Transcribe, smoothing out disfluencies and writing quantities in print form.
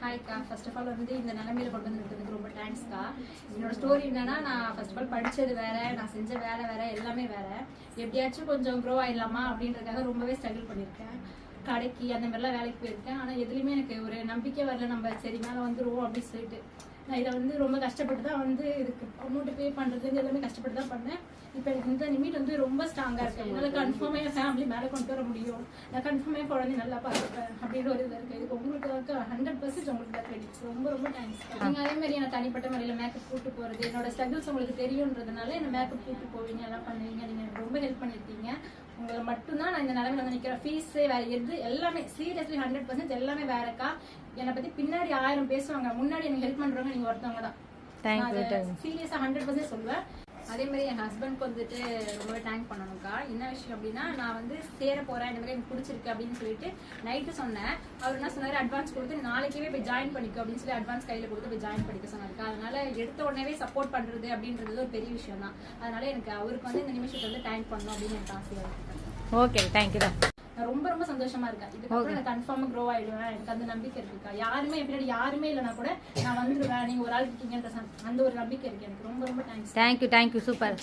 ஹாய்க்கா, first of all வந்து இந்த நிலைமையில கொண்டு வந்துருக்கு ரொம்ப தேங்க்ஸ்க்கா. என்னோட ஸ்டோரி என்னன்னா, நான் ஃபர்ஸ்ட் ஆஃப் ஆல் படிச்சது வேற, நான் செஞ்ச வேலை வேற, எல்லாமே வேற. எப்படியாச்சும் கொஞ்சம் க்ரோ ஆயிடலாமா அப்படின்றதுக்காக ரொம்பவே ஸ்ட்ரகிள் பண்ணியிருக்கேன். கடைக்கு அந்த மாதிரிலாம் வேலைக்கு போயிருக்கேன். ஆனால் எதுலையுமே எனக்கு ஒரு நம்பிக்கை வரல, நம்ம சரி மேலே வந்துருவோம் அப்படின்னு சொல்லிட்டு. நான் இதை வந்து ரொம்ப கஷ்டப்பட்டு தான் வந்து இதுக்கு அமௌண்ட் பே பண்ணுறது எல்லாமே கஷ்டப்பட்டு தான் பண்ணேன். இப்போ இந்த நிமிட் வந்து ரொம்ப ஸ்ட்ராங்காக இருக்கேன். என்னால் கன்ஃபார்மாக என் ஃபேமிலி மேலே கொண்டு வர முடியும். நான் கன்ஃபார்மாக குழந்தை நல்லா பார்த்துப்பேன் அப்படின்ற ஒரு இது இருக்குது. இதுக்கு உங்களுக்கு 100% உங்களுக்கு தான் கிரெடிட்ஸ். ரொம்ப ரொம்ப தேங்க்ஸ். நீங்கள் அதே மாதிரி நான் தனிப்பட்ட முறையில் மேக்கப் கூட்டு போகிறது, என்னோட ஸ்ட்ரகிள்ஸ் உங்களுக்கு தெரியுன்றதுனால என்ன மேக்கப் கூட்டு போவீங்க, எல்லாம் பண்ணுவீங்க. நீங்கள் எனக்கு ரொம்ப ஹெல்ப் பண்ணியிருக்கீங்க. உங்களை மட்டும்தான் நான் இந்த நிலைமையில வந்து நிற்கிறேன். ஃபீஸு வேறு எது எல்லாமே சீரியஸ்லி 100% எல்லாமே வேறக்கா. என்னை பற்றி பின்னாடி 1000 பேசுவாங்க, முன்னாடி எனக்கு ஹெல்ப் பண்ணுறவங்க நீங்கள் ஒருத்தவங்க தான். சீரியஸாக 100% சொல்லுவேன். அதே மாதிரி என் ஹஸ்பண்ட்க்கு வந்துட்டு ரொம்பவே தேங்க் பண்ணணும்க்கா. என்ன விஷயம் அப்படின்னா, நான் வந்து சேர போகிறேன், இந்த மாதிரி எனக்கு பிடிச்சிருக்கு அப்படின்னு சொல்லிட்டு நைட்டு சொன்னேன். அவர் என்ன சொன்னார், அட்வான்ஸ் கொடுத்து நாளைக்கே போய் ஜாயின் பண்ணிக்கோ அப்படின்னு சொல்லி அட்வான்ஸ் கையில் கொடுத்து போய் ஜாயின் பண்ணிக்க சொன்னாருக்கா. அதனால எடுத்த உடனே சப்போர்ட் பண்ணுறது அப்படின்றது ஒரு பெரிய விஷயம் தான். அதனால எனக்கு அவருக்கு வந்து இந்த நிமிஷத்தை வந்து தேங்க் பண்ணணும் அப்படின்னு எனக்கு ஆசையாக இருக்கு. ஓகே, தேங்க்யூ தான். நான் ரொம்ப ரொம்ப சந்தோஷமா இருக்கேன். இதுக்கப்புறம் நான் கன்ஃபார்மா க்ரோ ஆயிடுவேன். எனக்கு அந்த நம்பிக்கை இருக்குக்கா. யாருமே பின்னாடி யாருமே இல்லைனா கூட நான் வந்துடுவேன். நீங்க ஒரு ஆள் இருக்கீங்கன்ற அந்த ஒரு நம்பிக்கை இருக்கு எனக்கு. ரொம்ப ரொம்ப தேங்க்ஸ். Thank you, super.